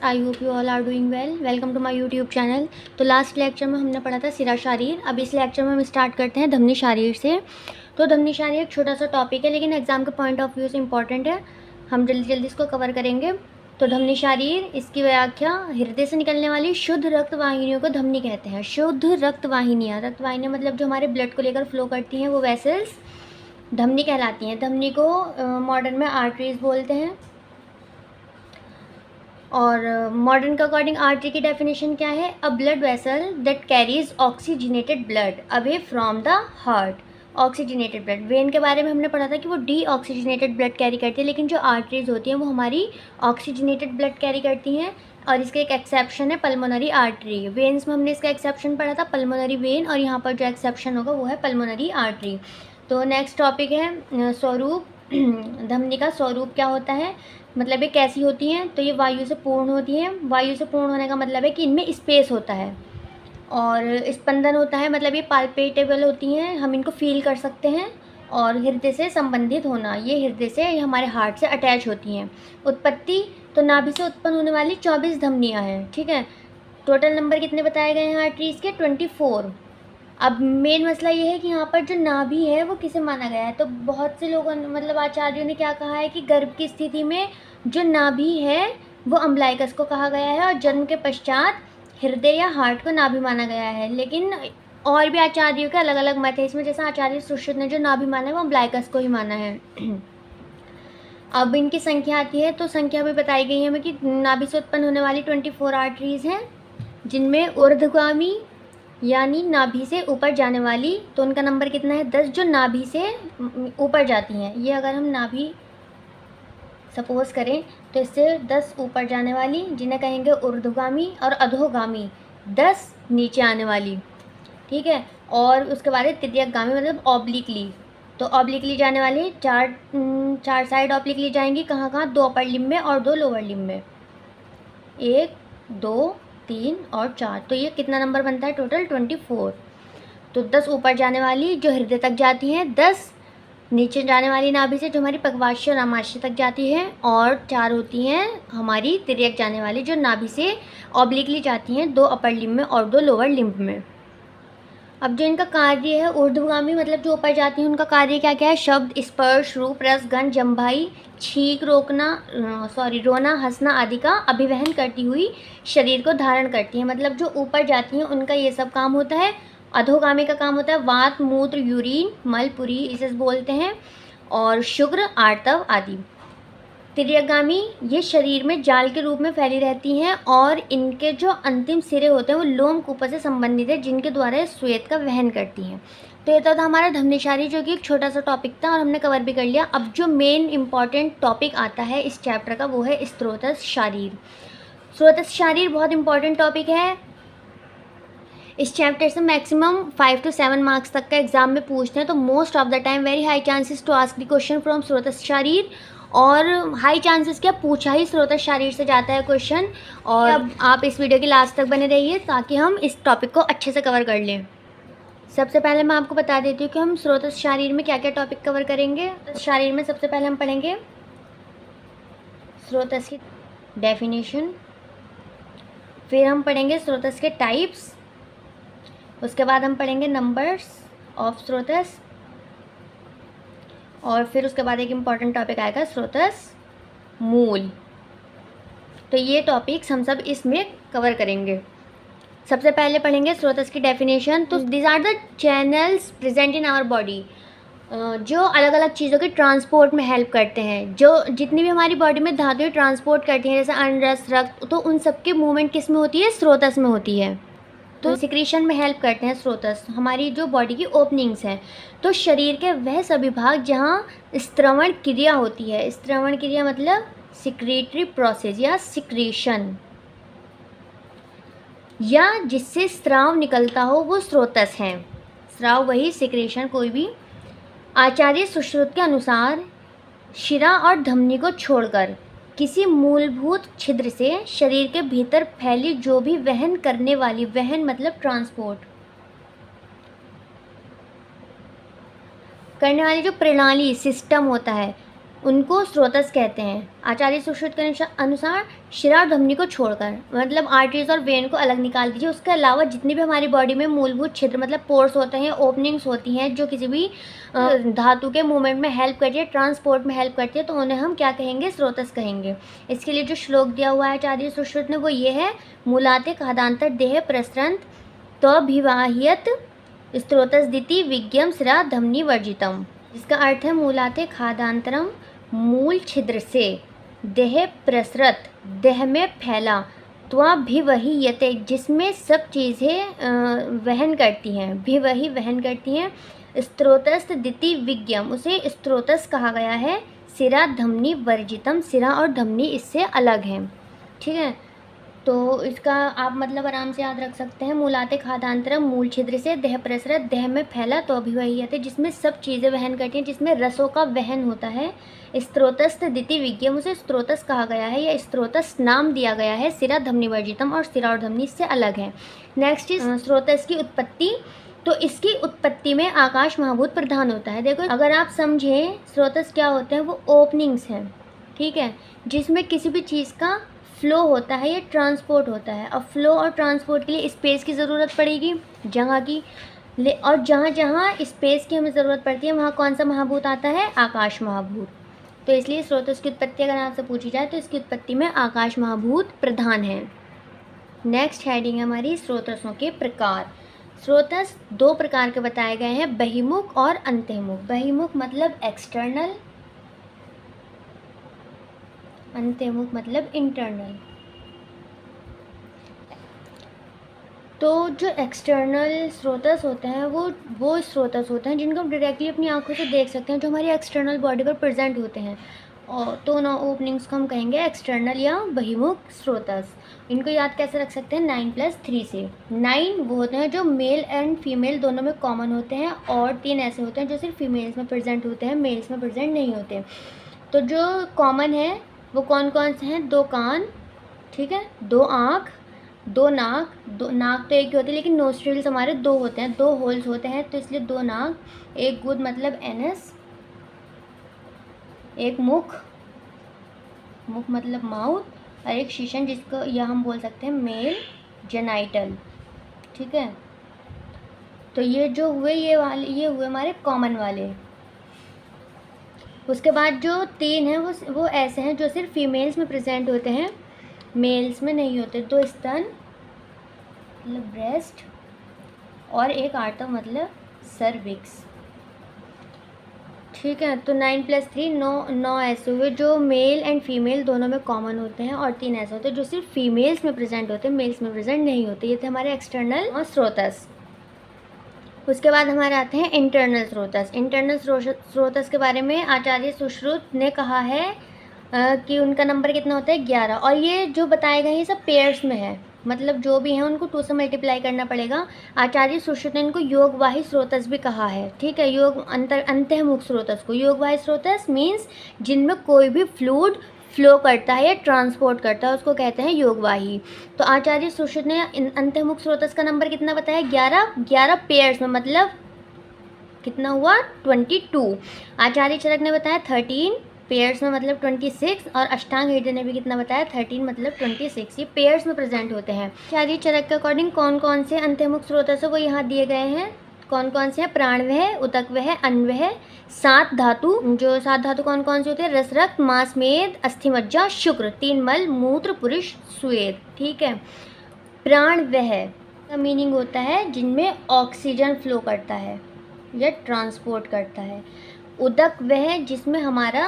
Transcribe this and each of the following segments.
I hope you all are doing well. Welcome to my YouTube channel. तो last lecture में हमने पढ़ा था सिरा शारीर। अब इस लेक्चर में हम स्टार्ट करते हैं धमनी शारीर से। तो धमनी शारीर एक छोटा सा टॉपिक है, लेकिन एग्जाम के पॉइंट ऑफ व्यू से इंपॉर्टेंट है। हम जल्दी जल्दी इसको कवर करेंगे। तो धमनी शारीर, इसकी व्याख्या, हृदय से निकलने वाली शुद्ध रक्त वाहिनियों को धमनी कहते हैं। शुद्ध रक्त वाहिनियाँ मतलब जो हमारे ब्लड को लेकर फ्लो करती हैं वो वेसल्स धमनी कहलाती हैं। धमनी को मॉडर्न में आर्टरीज बोलते हैं। और मॉडर्न के अकॉर्डिंग आर्टरी की डेफिनेशन क्या है? अ blood vessel that carries oxygenated blood away from the heart. Oxygenated blood, when के बारे में हमने पढ़ा था कि वो डी ऑक्सीजनेटेड ब्लड कैरी करती है, लेकिन जो आर्टरीज होती हैं वो हमारी ऑक्सीजनेटेड ब्लड कैरी करती हैं। और इसका एक एक्सेप्शन है पल्मोनरी आर्टरी। वेन्स में हमने इसका एक्सेप्शन पढ़ा था, पल्मोनरी वेन, और यहाँ पर जो एक्सेप्शन होगा वो है पल्मोनरी आर्टरी। तो नेक्स्ट टॉपिक है स्वरूप। धमनी का स्वरूप क्या होता है, मतलब ये कैसी होती हैं? तो ये वायु से पूर्ण होती हैं। वायु से पूर्ण होने का मतलब है कि इनमें स्पेस होता है और स्पंदन होता है, मतलब ये पाल्पेटेबल होती हैं, हम इनको फील कर सकते हैं। और हृदय से संबंधित होना, ये हृदय से, ये हमारे हार्ट से अटैच होती हैं। उत्पत्ति, तो नाभि से उत्पन्न होने वाली 24 धमनियाँ हैं, ठीक है। टोटल नंबर कितने बताए गए हैं आर्टरीज के? 24। अब मेन मसला ये है कि यहाँ पर जो नाभि है वो किसे माना गया है? तो बहुत से लोगों ने, मतलब आचार्यों ने क्या कहा है कि गर्भ की स्थिति में जो नाभि है वो अम्बलाइकस को कहा गया है, और जन्म के पश्चात हृदय या हार्ट को नाभि माना गया है। लेकिन और भी आचार्यों के अलग अलग मत है इसमें। जैसा आचार्य सुश्रुत ने जो नाभि माना है वो अम्बलाइकस को ही माना है। अब इनकी संख्या आती है, तो संख्या भी बताई गई है हमें कि नाभि से उत्पन्न होने वाली 24 आर्टरीज हैं, जिनमें ऊर्ध्वगामी यानी नाभि से ऊपर जाने वाली, तो उनका नंबर कितना है? 10, जो नाभि से ऊपर जाती हैं। ये अगर हम नाभि सपोज करें तो इससे 10 ऊपर जाने वाली, जिन्हें कहेंगे ऊर्ध्वगामी, और अधोगामी 10 नीचे आने वाली, ठीक है। और उसके बाद तृतीयगामी, मतलब ऑब्लिकली। तो ऑब्लिकली जाने वाली चार साइड ऑब्लिकली जाएंगी। कहाँ कहाँ? 2 अपर लिम्ब में और 2 लोअर लिम्ब में। 1, 2, 3 और 4। तो ये कितना नंबर बनता है? टोटल 24। तो 10 ऊपर जाने वाली जो हृदय तक जाती हैं, 10 नीचे जाने वाली नाभि से जो हमारी पक्वाश्य और आमाशय तक जाती है, और 4 होती हैं हमारी तिर्यक जाने वाली जो नाभि से ऑब्लिकली जाती हैं, 2 अपर लिम्ब में और 2 लोअर लिम्ब में। अब जो इनका कार्य है, ऊर्ध्वगामी मतलब जो ऊपर जाती हैं उनका कार्य क्या क्या है? शब्द, स्पर्श, रूप, रस, गंध, जम्भाई, छींक, रोना, हंसना आदि का अभिवहन करती हुई शरीर को धारण करती हैं। मतलब जो ऊपर जाती हैं उनका ये सब काम होता है। अधोगामी का काम होता है वात, मूत्र, यूरिन, मल, पुरी, इसे बोलते हैं, और शुक्र, आर्तव आदि। तिर्यकगामी ये शरीर में जाल के रूप में फैली रहती हैं, और इनके जो अंतिम सिरे होते हैं वो लोम कूपों से संबंधित है, जिनके द्वारा श्वेत का वहन करती हैं। तो ये तो था हमारा धमनी शारीर, जो कि एक छोटा सा टॉपिक था और हमने कवर भी कर लिया। अब जो मेन इंपॉर्टेंट टॉपिक आता है इस चैप्टर का वो है स्रोतस शारीर। स्रोतस शारीर बहुत इंपॉर्टेंट टॉपिक है। इस चैप्टर से मैक्सिमम 5 to 7 मार्क्स तक का एग्जाम में पूछते हैं। तो most of the time very high chances to ask the question from स्रोतस शारीर, और हाई चांसेस क्या, पूछा ही स्रोतस शारीर से जाता है क्वेश्चन। और अब आप इस वीडियो के लास्ट तक बने रहिए ताकि हम इस टॉपिक को अच्छे से कवर कर लें। सबसे पहले मैं आपको बता देती हूँ कि हम स्रोतस शारीर में क्या क्या टॉपिक कवर करेंगे। शारीर में सबसे पहले हम पढ़ेंगे स्रोतस की डेफिनेशन, फिर हम पढ़ेंगे स्रोतस के टाइप्स, उसके बाद हम पढ़ेंगे नंबर्स ऑफ स्रोतस, और फिर उसके बाद एक इम्पॉर्टेंट टॉपिक आएगा स्रोतस मूल। तो ये टॉपिक्स हम सब इसमें कवर करेंगे। सबसे पहले पढ़ेंगे स्रोतस की डेफिनेशन। तो this are the channels present in our body, जो अलग अलग चीज़ों के ट्रांसपोर्ट में हेल्प करते हैं। जो जितनी भी हमारी बॉडी में धातुएं ट्रांसपोर्ट करती हैं, जैसे अन्न, रस, रक्त, तो उन सबकी मूवमेंट किस में होती है? स्रोतस में होती है। तो सिक्रीशन में हेल्प करते हैं स्रोतस, हमारी जो बॉडी की ओपनिंग्स हैं। तो शरीर के वह सभी भाग जहाँ स्त्रवण क्रिया होती है, स्त्रवण क्रिया मतलब सिक्रेटरी प्रोसेस या सिक्रीशन, या जिससे स्राव निकलता हो, वो स्रोतस हैं। स्राव वही, सिक्रेशन कोई भी। आचार्य सुश्रुत के अनुसार शिरा और धमनी को छोड़कर किसी मूलभूत छिद्र से शरीर के भीतर फैली जो भी वहन करने वाली, वहन मतलब ट्रांसपोर्ट करने वाली जो प्रणाली, सिस्टम होता है, उनको स्रोतस कहते हैं। आचार्य सुश्रुत के अनुसार शिरा और धमनी को छोड़कर, मतलब आर्टरीज और वेन को अलग निकाल दीजिए। उसके अलावा जितनी भी हमारी बॉडी में मूलभूत छिद्र मतलब पोर्स होते हैं, ओपनिंग्स होती हैं जो किसी भी धातु के मूवमेंट में हेल्प करती है, ट्रांसपोर्ट में हेल्प करती है, तो उन्हें हम क्या कहेंगे? स्रोतस कहेंगे। इसके लिए जो श्लोक दिया हुआ है आचार्य सुश्रुत ने वो ये है, मूलाते खादांतर देह प्रसरंत त्वभिवाह्यत स्रोतस्दिति विज्ञम शिरा धमनी वर्जितम। इसका अर्थ है मूलाते खादांतरम, मूल छिद्र से देह प्रसरत, देह में फैला, त्वभिवह्यते जिसमें सब चीज़ें वहन करती हैं, भी वही वहन करती हैं, स्रोतस्दिति विज्ञम उसे स्रोतस कहा गया है, शिरा धमनी वर्जितम सिरा और धमनी इससे अलग हैं। ठीक है, तो इसका आप मतलब आराम से याद रख सकते हैं। मूलाते खादांतरम, मूल छिद्र से देह प्रसरत, देह में फैला, तो अभिवह्यते जिसमें सब चीज़ें वहन करती हैं, जिसमें रसों का वहन होता है। स्रोतस्दिति विज्ञम उसे स्रोतस कहा गया है या स्रोतस नाम दिया गया है, सिरा धमनी वर्जितम और सिरा और धमनी इससे अलग है। नेक्स्ट इज स्रोतस की उत्पत्ति। तो इसकी उत्पत्ति में आकाश महाभूत प्रधान होता है। देखो अगर आप समझें स्रोतस क्या होते हैं, वो ओपनिंग्स हैं, ठीक है, जिसमें किसी भी चीज़ का फ्लो होता है या ट्रांसपोर्ट होता है। अब फ्लो और ट्रांसपोर्ट के लिए स्पेस की ज़रूरत पड़ेगी, जगह की, और जहाँ जहाँ स्पेस की हमें ज़रूरत पड़ती है वहाँ कौन सा महाभूत आता है? आकाश महाभूत। तो इसलिए स्रोतस की उत्पत्ति अगर आपसे पूछी जाए तो इसकी उत्पत्ति में आकाश महाभूत प्रधान है। नेक्स्ट हेडिंग है हमारी स्रोतसों के प्रकार। स्रोतस दो प्रकार के बताए गए हैं, बहिमुख और अंतर्मुख। बहिमुख मतलब एक्सटर्नल, अंतर्मुख मतलब इंटरनल। तो जो एक्सटर्नल स्रोतस होते हैं वो स्रोतस होते हैं जिनको हम डायरेक्टली अपनी आंखों से देख सकते हैं, जो हमारी एक्सटर्नल बॉडी पर प्रेजेंट होते हैं, और तो ना ओपनिंग्स को हम कहेंगे एक्सटर्नल या बहिमुख स्रोतस। इनको याद कैसे रख सकते हैं? 9+3 से। 9 वो होते हैं जो मेल एंड फीमेल दोनों में कॉमन होते हैं, और 3 ऐसे होते हैं जो सिर्फ फीमेल्स में प्रेजेंट होते हैं, मेल्स में प्रेजेंट नहीं होते। तो जो कॉमन है वो कौन कौन से हैं? 2 कान, ठीक है, 2 आँख, 2 नाक। 2 नाक तो एक ही होती है लेकिन नोस्ट्रिल्स हमारे 2 होते हैं, 2 होल्स होते हैं, तो इसलिए 2 नाक, एक गुद मतलब एनस, एक मुख, मुख मतलब माउथ, और एक शीशन जिसको या हम बोल सकते हैं मेल जेनाइटल। ठीक है, तो ये जो हुए ये हुए हमारे कॉमन वाले। उसके बाद जो 3 हैं वो ऐसे हैं जो सिर्फ फीमेल्स में प्रेजेंट होते हैं, मेल्स में नहीं होते। 2 स्तन मतलब ब्रेस्ट, और एक आर्टव मतलब सर्विक्स। ठीक है, तो 9+3 9 ऐसे हुए जो मेल एंड फीमेल दोनों में कॉमन होते हैं, और 3 ऐसे होते हैं जो सिर्फ फीमेल्स में प्रेजेंट होते हैं, मेल्स में प्रेजेंट नहीं होते। ये थे हमारे एक्सटर्नल और स्रोतस। उसके बाद हमारे आते हैं इंटरनल स्रोतस। इंटरनल स्रोतस के बारे में आचार्य सुश्रुत ने कहा है कि उनका नंबर कितना होता है? 11। और ये जो बताए गए हैं ये सब पेयर्स में है, मतलब जो भी हैं उनको 2 से मल्टीप्लाई करना पड़ेगा। आचार्य सुश्रुत ने इनको योगवाही स्रोतस भी कहा है। ठीक है, अंतर्मुख स्रोतस को योगवाही स्रोतस मीन्स जिनमें कोई भी फ्लूइड फ्लो करता है या ट्रांसपोर्ट करता है उसको कहते हैं योगवाही। तो आचार्य सुश्रुत ने अंतर्मुख स्रोतस का नंबर कितना बताया? 11 पेयर्स में, मतलब कितना हुआ? 22। आचार्य चरक ने बताया 13 पेयर्स में, मतलब 26, और अष्टांग हृदय ने भी कितना बताया? 13 मतलब 26। ये पेयर्स में प्रेजेंट होते हैं। आचार्य चरक के अकॉर्डिंग कौन कौन से अंतर्मुख स्रोतस है वो यहाँ दिए गए हैं। कौन कौन से हैं? प्राणवह, उदकवह, अन्वह, 7 धातु। जो 7 धातु कौन कौन से होते हैं? रस, रक्त, मांस, मेद, अस्थिमज्जा, शुक्र, 3 मल, मूत्र, पुरुष, स्वेद। ठीक है, प्राणवह का मीनिंग होता है जिनमें ऑक्सीजन फ्लो करता है या ट्रांसपोर्ट करता है। उदकवह जिसमें हमारा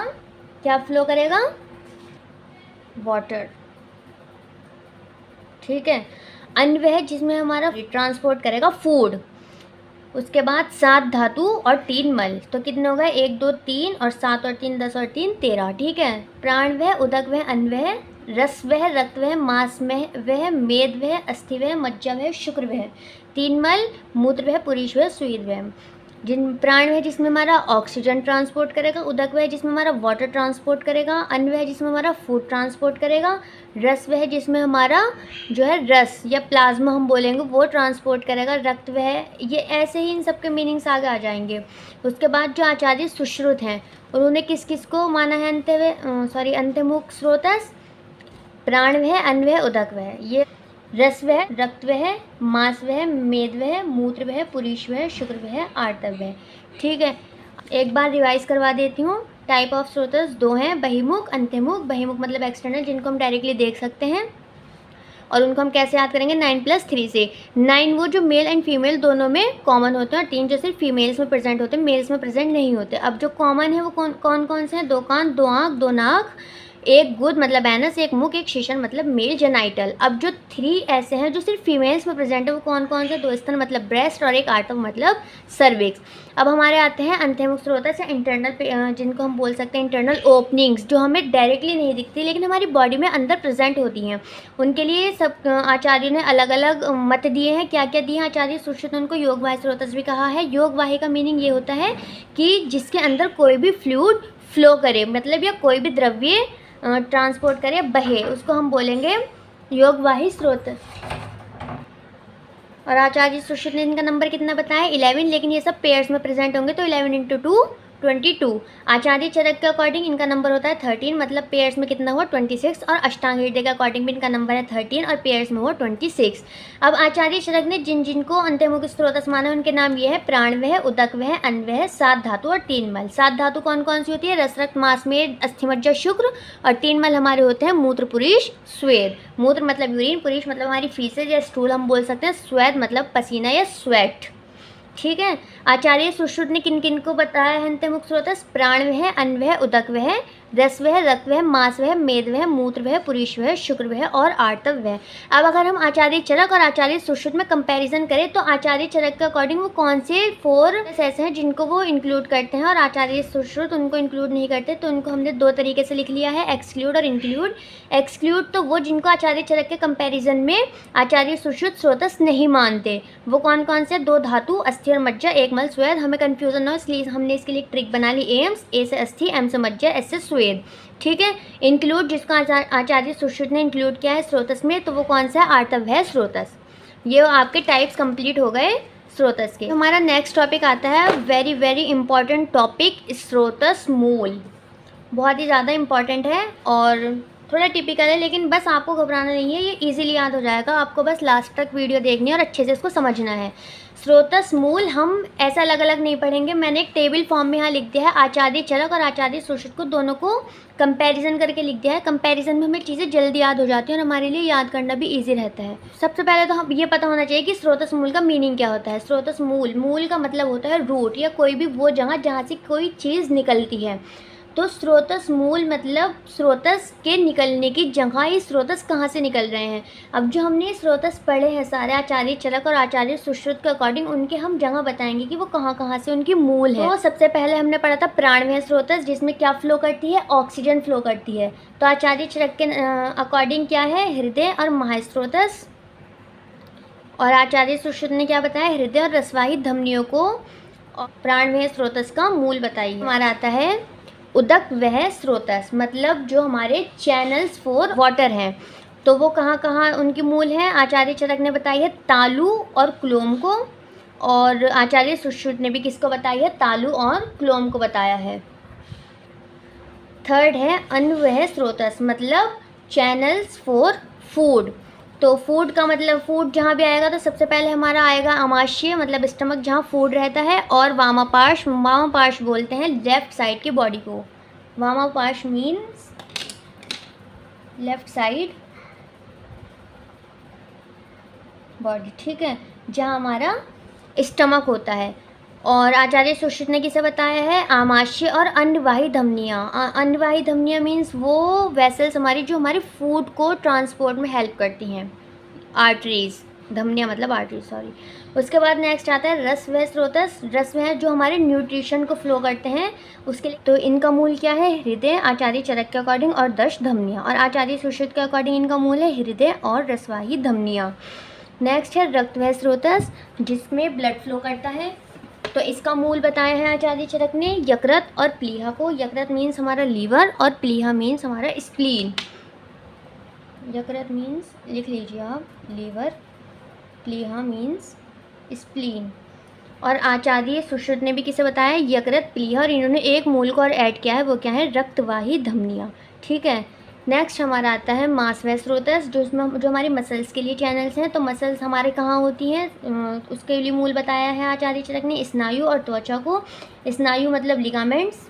क्या फ्लो करेगा? वाटर। ठीक है, अन्वह जिसमें हमारा ट्रांसपोर्ट करेगा फूड। उसके बाद 7 धातु और 3 मल, तो कितने हो गए? 1 2 3 और 7 और 3 10 और 3 13। ठीक है, प्राणवह, उदकवह, अन्वह, रसवह, रक्तवह, मांसवह, मेदवह, अस्थिवह, मज्जावह, शुक्रवह, 3 मल, मूत्रवह, पुरीशवह, स्वेदवह। जिन प्राण वह जिसमें हमारा ऑक्सीजन ट्रांसपोर्ट करेगा, उदक वह जिसमें हमारा वाटर ट्रांसपोर्ट करेगा, अन्न वह जिसमें हमारा फूड ट्रांसपोर्ट करेगा, रस वह जिसमें हमारा जो है रस या प्लाज्मा हम बोलेंगे वो ट्रांसपोर्ट करेगा, रक्त वह, ये ऐसे ही इन सब के मीनिंग्स आगे आ जाएंगे। उसके बाद जो आचार्य सुश्रुत हैं उन्होंने किस किस को माना है अंत्यमुख स्रोतस, प्राण वह, अन्न वह, उदक वह, ये रस वह, रक्त वह, मांस वह, मेद वह, मूत्र वह, पुरीश वह, शुक्र वह, आर्तव वह। ठीक है, एक बार रिवाइज करवा देती हूँ। टाइप ऑफ स्रोतस दो हैं, बहिमुख, अंत्यमुख। बहिमुख मतलब एक्सटर्नल, जिनको हम डायरेक्टली देख सकते हैं, और उनको हम कैसे याद करेंगे 9+3 से। 9 वो जो मेल एंड फीमेल दोनों में कॉमन होते हैं, और 3 जो सिर्फ फीमेल्स में प्रेजेंट होते हैं, मेल्स में प्रेजेंट नहीं होते। अब जो कॉमन है वो कौन कौन से हैं? 2 कान, 2 आँख, 2 नाक, एक गुद मतलब एनस, एक मुख, एक शीशन मतलब मेल जेनाइटल। अब जो 3 ऐसे हैं जो सिर्फ फीमेल्स में प्रेजेंट है वो कौन कौन से? 2 स्तन मतलब ब्रेस्ट, और एक आर्टव मतलब सर्विक्स। अब हमारे आते हैं अंत्यमुख स्रोतस या इंटरनल, जिनको हम बोल सकते हैं इंटरनल ओपनिंग्स, जो हमें डायरेक्टली नहीं दिखती लेकिन हमारी बॉडी में अंदर प्रेजेंट होती हैं। उनके लिए सब आचार्यों ने अलग अलग मत दिए हैं। क्या क्या दिए हैं आचार्य सुश्रुत? उनको योगवाही स्रोतस भी कहा है। योगवाही का मीनिंग ये होता है कि जिसके अंदर कोई भी फ्लूइड फ्लो करे, मतलब या कोई भी द्रव्य ट्रांसपोर्ट करे, बहे, उसको हम बोलेंगे योगवाही स्रोत। और आचार्य सुश्रुत ने इनका नंबर कितना बताया? 11, लेकिन ये सब पेयर्स में प्रेजेंट होंगे तो 11 × 2 22। आचार्य चरक के अकॉर्डिंग इनका नंबर होता है 13, मतलब पेयर्स में कितना हुआ? 26। और अष्टांग हृदय के अकॉर्डिंग भी इनका नंबर है 13 और पेयर्स में हुआ 26। अब आचार्य चरक ने जिनको अंत्यमुख स्रोतस माना उनके नाम ये है, प्राण वह, उदक वह, अन्न वह, 7 धातु और 3 मल। 7 धातु कौन कौन सी होती है? रस, रक्त, मांस, मेद, अस्थि, मज्जा, शुक्र। और 3 मल हमारे होते हैं मूत्र, पुरीश, स्वेद। मूत्र मतलब यूरिन, पुरीश मतलब हमारी फीसेज या स्टूल हम बोल सकते हैं, स्वेद मतलब पसीना या स्वेट। ठीक है, आचार्य सुश्रुत ने किन किन को बताया है अंत्यमुख स्रोतस? प्राण वह, अन्न वह, उदक वह, रस वह, रक्त वह, मांस वह, मेद वह, मूत्र वह, पुरीश वह, शुक्र वह और आर्तव वह। अब अगर हम आचार्य चरक और आचार्य सुश्रुत में कंपैरिजन करें तो आचार्य चरक के अकॉर्डिंग वो कौन से 4 ऐसे हैं जिनको वो इंक्लूड करते हैं, और आचार्य सुश्रुत उनको इंक्लूड नहीं करते, तो उनको हमने 2 तरीके से लिख लिया है, एक्सक्लूड और इंक्लूड। एक्सक्लूड तो वो जिनको आचार्य चरक के कंपेरिजन में आचार्य सुश्रुत स्रोतस नहीं मानते, वो कौन कौन से? 2 धातु, अस्थि और मज्जा, 1 मल, स्वेद। हमें कन्फ्यूजन ना हो इसलिए हमने इसके लिए ट्रिक बना ली, एम्स, ए से अस्थि, एम से मज्जा, एस से स्वेद। ठीक है, इंक्लूड जिसका आचार्य सुश्रुत ने इंक्लूड किया है स्रोतस में, तो वो कौन सा है? आर्तव है स्रोतस। ये आपके टाइप्स कंप्लीट हो गए स्रोतस के। हमारा नेक्स्ट टॉपिक आता है वेरी वेरी इंपॉर्टेंट टॉपिक, स्रोतस मूल। बहुत ही ज़्यादा इंपॉर्टेंट है और थोड़ा टिपिकल है, लेकिन बस आपको घबराना नहीं है, ये इजीली याद हो जाएगा। आपको बस लास्ट तक वीडियो देखनी है और अच्छे से इसको समझना है। स्रोतस मूल हम ऐसा अलग अलग नहीं पढ़ेंगे, मैंने एक टेबल फॉर्म में यहाँ लिख दिया है। आचार्य चरक और आचार्य सुश्रुत को दोनों को कंपैरिजन करके लिख दिया है। कंपैरिजन में हमें चीज़ें जल्दी याद हो जाती हैं और हमारे लिए याद करना भी ईजी रहता है। सबसे पहले तो हम ये पता होना चाहिए कि स्रोतस मूल का मीनिंग क्या होता है। स्रोतस मूल का मतलब होता है रूट या कोई भी वो जगह जहाँ से कोई चीज़ निकलती है। तो स्रोतस मूल मतलब स्रोतस के निकलने की जगह, ही स्रोतस कहाँ से निकल रहे हैं। अब जो हमने स्रोतस पढ़े हैं सारे आचार्य चरक और आचार्य सुश्रुत के अकॉर्डिंग, उनके हम जगह बताएंगे कि वो कहाँ कहाँ से उनकी मूल है। तो सबसे पहले हमने पढ़ा था प्राणमय स्रोतस, जिसमें क्या फ्लो करती है? ऑक्सीजन फ्लो करती है। तो आचार्य चरक के अकॉर्डिंग क्या है? हृदय और महास्रोतस। और आचार्य सुश्रुत ने क्या बताया? हृदय और रसवाही धमनियों को प्राणमय स्रोतस का मूल बताइए। हमारा आता है उदक वह स्रोतस, मतलब जो हमारे चैनल्स फॉर वाटर हैं, तो वो कहाँ कहाँ उनकी मूल है? आचार्य चरक ने बताई है तालु और क्लोम को, और आचार्य सुश्रुत ने भी किसको बताई है? तालु और क्लोम को बताया है। थर्ड है अन्वह स्रोतस, मतलब चैनल्स फॉर फूड। तो फूड का मतलब फूड जहाँ भी आएगा तो सबसे पहले हमारा आएगा आमाशय, मतलब स्टमक जहाँ फूड रहता है, और वामापार्श्व, वामापार्श्व बोलते हैं लेफ्ट साइड की बॉडी को। वामापार्श्व मीन्स लेफ्ट साइड बॉडी, ठीक है, जहाँ हमारा स्टमक होता है। और आचार्य सुश्रुत ने किसे बताया है? आमाशय और अन्नवाही धमनियाँ। अन्नवाही धमनियाँ मीन्स वो वेसल्स हमारी जो हमारे फूड को ट्रांसपोर्ट में हेल्प करती हैं। आर्टरीज, धमनियाँ मतलब आर्टरीज, सॉरी। उसके बाद नेक्स्ट आता है रसवह स्रोतस। रसवह जो हमारे न्यूट्रिशन को फ्लो करते हैं उसके लिए, तो इनका मूल क्या है? हृदय आचार्य चरक के अकॉर्डिंग, और 10 धमनियाँ। और आचार्य सुश्रुत के अकॉर्डिंग इनका मूल है हृदय और रसवाही धमनियाँ। नेक्स्ट है रक्तवह स्रोतस, जिसमें ब्लड फ्लो करता है। तो इसका मूल बताया है आचार्य चरक ने यकृत और प्लीहा को। यकृत मीन्स हमारा लीवर और प्लीहा मीन्स हमारा स्प्लीन। यकृत मीन्स लिख लीजिए आप लीवर, प्लीहा मीन्स स्प्लीन। और आचार्य सुश्रुत ने भी किसे बताया, यकृत, प्लीहा, और इन्होंने एक मूल को और ऐड किया है, वो क्या है, रक्तवाही धमनियाँ। ठीक है। नेक्स्ट हमारा आता है मांस व स्रोतस, जो हमारी मसल्स के लिए चैनल्स हैं। तो मसल्स हमारे कहाँ होती हैं, उसके लिए मूल बताया है आचार्य चरक ने स्नायु और त्वचा को। स्नायु मतलब लिगामेंट्स,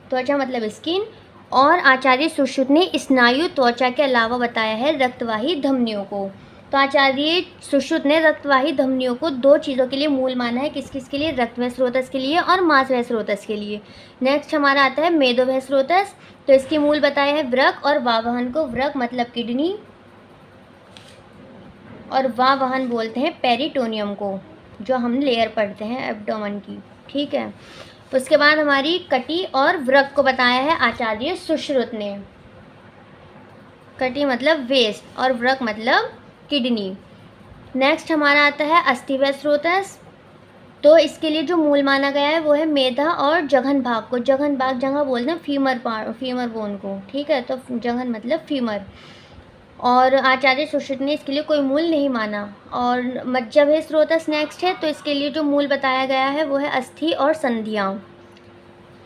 त्वचा मतलब स्किन। और आचार्य सुश्रुत ने स्नायु त्वचा के अलावा बताया है रक्तवाही धमनियों को। तो आचार्य सुश्रुत ने रक्तवाही धमनियों को दो चीज़ों के लिए मूल माना है, किस किस के लिए, रक्त व स्रोतस के लिए और मांस व स्रोतस के लिए। नेक्स्ट हमारा आता है मेदो व स्रोतस, तो इसकी मूल बताया है वृक्क और वाहवाहन को। वृक्क मतलब किडनी और वाहवाहन बोलते हैं पेरिटोनियम को, जो हम लेयर पढ़ते हैं एब्डोमेन की। ठीक है। उसके बाद हमारी कटी और वृक्क को बताया है आचार्य सुश्रुत ने। कटी मतलब वेस्ट और वृक्क मतलब किडनी। नेक्स्ट हमारा आता है अस्थि व स्रोतस, तो इसके लिए जो मूल माना गया है वो है मेधा और जघन भाग को। जघन भाग जगह बोलते हैं फीमर बोन को। ठीक है। तो जघन मतलब फीमर। और आचार्य सुश्रुत ने इसके लिए कोई मूल नहीं माना। और मज्जा व स्रोतस नेक्स्ट है, तो इसके लिए जो मूल बताया गया है वो है अस्थि और संधियाँ।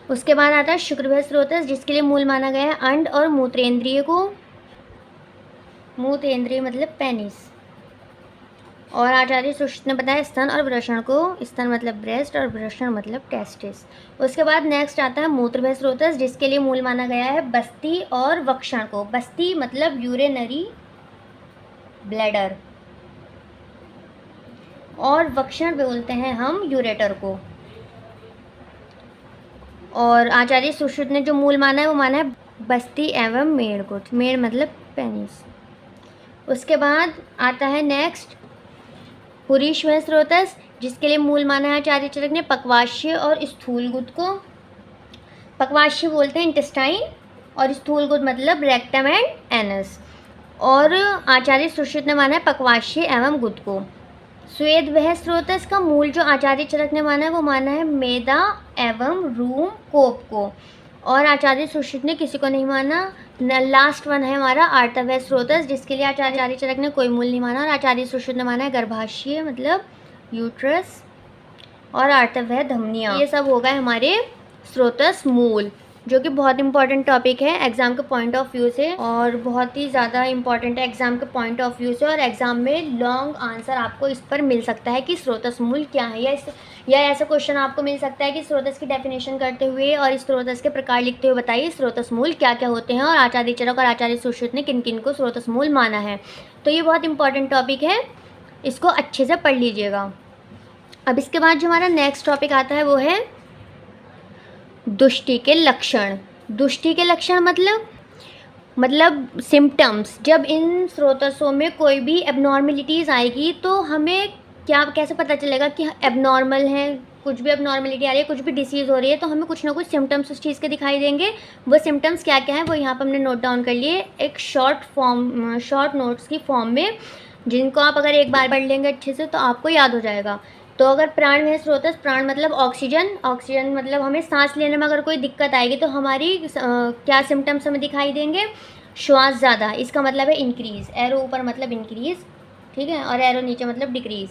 उसके बाद आता है शुक्र व स्रोतस, जिसके लिए मूल माना गया है अंड और मूत्रेंद्रिय को। मूत्रेंद्रिय मतलब पेनिस। और आचार्य सुश्रुत ने बताया स्तन और वृषण को। स्तन मतलब ब्रेस्ट और वृषण मतलब टेस्टिस। उसके बाद नेक्स्ट आता है मूत्र व स्रोतस, जिसके लिए मूल माना गया है बस्ती और वक्षण को। बस्ती मतलब यूरिनरी ब्लैडर और वक्षण बोलते हैं हम यूरेटर को। और आचार्य सुश्रुत ने जो मूल माना है वो माना है बस्ती एवं मेड़ को। मेड़ मतलब पेनिस। उसके बाद आता है नेक्स्ट पुरीश व स्रोतस, जिसके लिए मूल माना है आचार्य चरक ने पक्वाश्य और स्थूल गुद को। पक्वाश्य बोलते हैं इंटेस्टाइन और स्थूल गुद मतलब रेक्टम एंड एनस। और आचार्य सुश्रुत ने माना है पक्वाश्य एवं गुद को। स्वेद वह स्रोतस का मूल जो आचार्य चरक ने माना है वो माना है मेदा एवं रूम कोप को। और आचार्य सुश्रुत ने किसी को नहीं माना। लास्ट वन है हमारा आर्तव स्रोतस, जिसके लिए आचार्य चरक ने कोई मूल नहीं माना। और आचार्य सुश्रुत ने माना है गर्भाशय मतलब यूट्रस और आर्तव धमनियाँ। ये सब हो गए हमारे स्रोतस मूल, जो कि बहुत इंपॉर्टेंट टॉपिक है एग्ज़ाम के पॉइंट ऑफ व्यू से, और बहुत ही ज़्यादा इंपॉर्टेंट है एग्ज़ाम के पॉइंट ऑफ व्यू से। और एग्ज़ाम में लॉन्ग आंसर आपको इस पर मिल सकता है कि स्रोतस मूल क्या है, या ऐसा क्वेश्चन आपको मिल सकता है कि स्रोतस की डेफिनेशन करते हुए और स्रोतस के प्रकार लिखते हुए बताइए स्रोतस मूल क्या क्या होते हैं और आचार्य चरक और आचार्य सुश्रुत ने किन किन को स्रोतस मूल माना है। तो ये बहुत इंपॉर्टेंट टॉपिक है, इसको अच्छे से पढ़ लीजिएगा। अब इसके बाद जो हमारा नेक्स्ट टॉपिक आता है वो है दुष्टि के लक्षण। दुष्टि के लक्षण मतलब सिम्टम्स। जब इन स्रोतसों में कोई भी एबनॉर्मलिटीज़ आएगी तो हमें कैसे पता चलेगा कि एबनॉर्मल है, कुछ भी एबनॉर्मलिटी आ रही है, कुछ भी डिसीज़ हो रही है, तो हमें कुछ ना कुछ सिम्टम्स उस चीज़ के दिखाई देंगे। वो सिम्टम्स क्या क्या हैं वो यहाँ पर हमने नोट डाउन कर लिए एक शॉर्ट नोट्स की फॉर्म में, जिनको आप अगर एक बार पढ़ लेंगे अच्छे से तो आपको याद हो जाएगा। तो अगर प्राण में स्रोतस, प्राण मतलब ऑक्सीजन मतलब हमें सांस लेने में अगर कोई दिक्कत आएगी तो हमारी क्या सिम्टम्स हमें दिखाई देंगे, श्वास ज़्यादा, इसका मतलब है इंक्रीज़। एरो ऊपर मतलब इंक्रीज़, ठीक है, और एरो नीचे मतलब डिक्रीज़।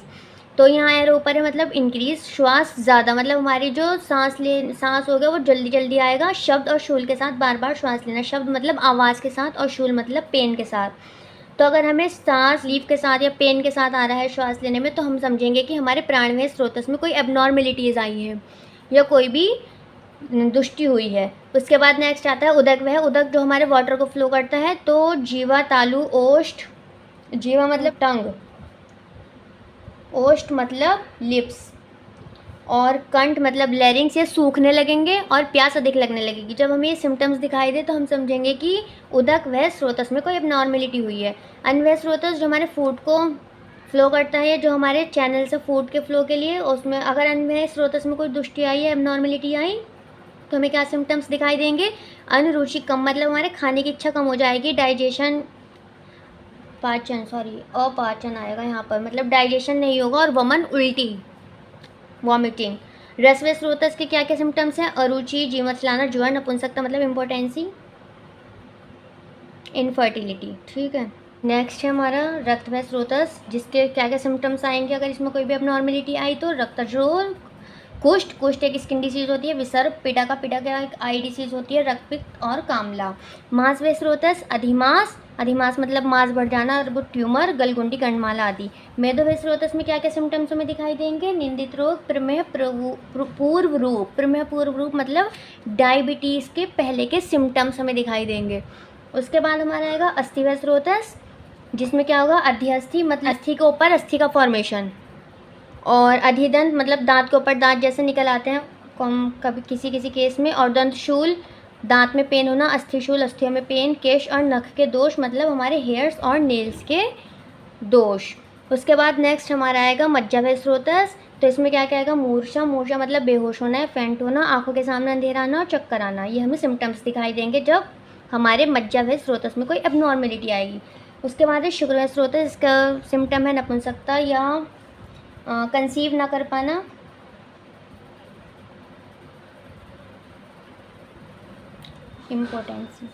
तो यहाँ एरो ऊपर है मतलब इंक्रीज़, श्वास ज़्यादा मतलब हमारी जो सांस होगा वो जल्दी जल्दी आएगा। शब्द और शूल के साथ बार बार श्वास लेना। शब्द मतलब आवाज़ के साथ और शूल मतलब पेन के साथ। तो अगर हमें सांस लीव के साथ या पेन के साथ आ रहा है श्वास लेने में तो हम समझेंगे कि हमारे प्राणमय स्रोतस में कोई एबनॉर्मलिटीज़ आई हैं या कोई भी दुष्टि हुई है। उसके बाद नेक्स्ट आता है उदक। वह उदक जो हमारे वाटर को फ्लो करता है। तो जीवा, तालु, ओष्ठ। जीवा मतलब टंग, ओष्ठ मतलब लिप्स, और कंठ मतलब लैरिंग्स, ये सूखने लगेंगे और प्यास अधिक लगने लगेगी। जब हमें ये सिम्टम्स दिखाई दे तो हम समझेंगे कि उदक वह स्रोतस में कोई एबनॉर्मलिटी हुई है। अन्वय स्रोतस जो हमारे फूड को फ्लो करता है, जो हमारे चैनल से फूड के फ्लो के लिए, उसमें अगर अन्वय स्रोतस में कोई दुष्टि आई है, एबनॉर्मलिटी आई, तो हमें क्या सिम्टम्स दिखाई देंगे। अनुरुचि कम मतलब हमारे खाने की इच्छा कम हो जाएगी। डाइजेशन, अपाचन आएगा यहाँ पर, मतलब डाइजेशन नहीं होगा। और वमन उल्टी, वॉमिटिंग। रसवे स्रोतस के क्या क्या सिम्टम्स हैं? अरुचि, जी मचलाना, ज्वर, नपुंसकता मतलब इम्पोर्टेंसी, इनफर्टिलिटी। ठीक है। नेक्स्ट है हमारा रक्तवह स्रोतस, जिसके क्या क्या सिम्टम्स आएंगे अगर इसमें कोई भी अबनॉर्मेलिटी आई तो? रक्तज्वर, कुष्ठ एक स्किन डिसीज होती है, विसर्प, पिटा का एक आई डिसीज होती है, रक्तपित्त और कामला। मांसवह स्रोतस, अधिमास मतलब मांस बढ़ जाना, और वो ट्यूमर, गलगुंडी, गंडमाला आदि। मेदोवह स्रोतस में क्या क्या सिम्टम्स हमें दिखाई देंगे? निंदित रोग, प्रमेह पूर्व रूप, प्रमेह पूर्व रूप मतलब डायबिटीज़ के पहले के सिम्टम्स हमें दिखाई देंगे। उसके बाद हमारा आएगा अस्थिवह स्रोतस, जिसमें क्या होगा? अध्यस्थि मतलब अस्थि के ऊपर अस्थि का फॉर्मेशन, और अधिदंत मतलब दांत के ऊपर दांत जैसे निकल आते हैं कभी किसी किसी केस में, और दंतशूल दांत में पेन होना, अस्थिशूल अस्थियों में पेन, केश और नख के दोष मतलब हमारे हेयर्स और नेल्स के दोष। उसके बाद नेक्स्ट हमारा आएगा मज्जावह स्रोतस, तो इसमें क्या क्या आएगा? मूर्छा मतलब बेहोश होना है, फेंट होना, आंखों के सामने अंधेरा आना और चक्कर आना। ये हमें सिम्टम्स दिखाई देंगे जब हमारे मज्जावह स्रोतस में कोई एबनॉर्मेलिटी आएगी। उसके बाद है शुक्रवह स्रोतस, इसका सिम्टम है नपुंसकता या कंसीव ना कर पाना। इम्पोर्टेंसी।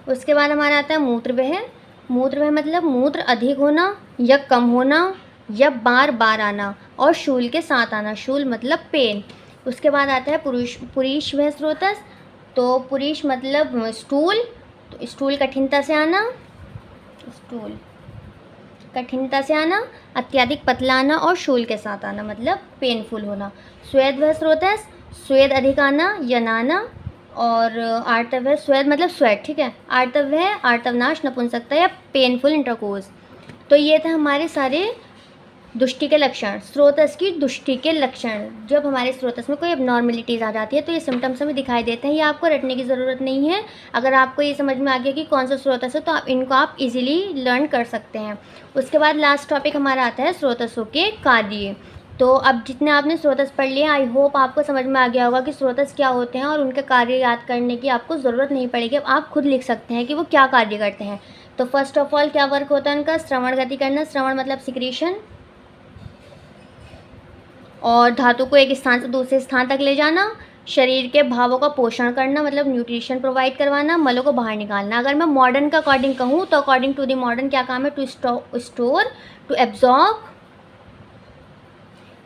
उसके बाद हमारा आता है मूत्रवह मतलब मूत्र अधिक होना या कम होना या बार बार आना और शूल के साथ आना, शूल मतलब पेन। उसके बाद आता है पुरीशवह स्रोतस, तो पुरीश मतलब स्टूल, तो स्टूल कठिनता से आना, अत्यधिक पतला आना और शूल के साथ आना मतलब पेनफुल होना। स्वेदवह स्रोतस, स्वेद अधिक आना या नाना, और आर्तव स्वेद मतलब स्वेट। ठीक है। आर्तव है आर्तवनाश, नपुंसकता या पेनफुल इंटरकोर्स। तो ये थे हमारे सारे दुष्टि के लक्षण, स्रोतस की दुष्टि के लक्षण। जब हमारे स्रोतस में कोई एबनॉर्मेलिटीज़ आ जाती है तो ये सिम्टम्स हमें दिखाई देते हैं। ये आपको रटने की ज़रूरत नहीं है। अगर आपको ये समझ में आ गया कि कौन सा स्रोतस है तो आप इनको आप इजीली लर्न कर सकते हैं। उसके बाद लास्ट टॉपिक हमारा आता है स्रोतसों के कार्य। तो अब जितने आपने स्रोतस पढ़ लिए, आई होप आपको समझ में आ गया होगा कि स्रोतस क्या होते हैं और उनके कार्य याद करने की आपको ज़रूरत नहीं पड़ेगी। अब आप खुद लिख सकते हैं कि वो क्या कार्य करते हैं। तो फर्स्ट ऑफ ऑल क्या वर्क होता है उनका? श्रवण गति करना, श्रवण मतलब सिक्रीशन, और धातु को एक स्थान से दूसरे स्थान तक ले जाना, शरीर के भावों का पोषण करना मतलब न्यूट्रिशन प्रोवाइड करवाना, मलों को बाहर निकालना। अगर मैं मॉडर्न का अकॉर्डिंग कहूँ तो अकॉर्डिंग टू द मॉडर्न क्या काम है? टू स्टोर, टू एब्जॉर्ब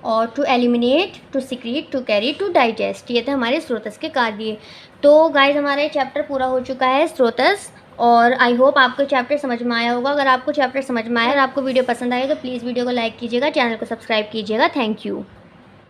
और to eliminate, to secrete, to carry, to digest. ये थे हमारे स्रोतस के कार्य। तो गाइज हमारा ये चैप्टर पूरा हो चुका है स्रोतस, और आई होप आपको चैप्टर समझ में आया होगा। अगर आपको चैप्टर समझ में आया और आपको वीडियो पसंद आया तो प्लीज़ वीडियो को लाइक कीजिएगा, चैनल को सब्सक्राइब कीजिएगा। Thank you.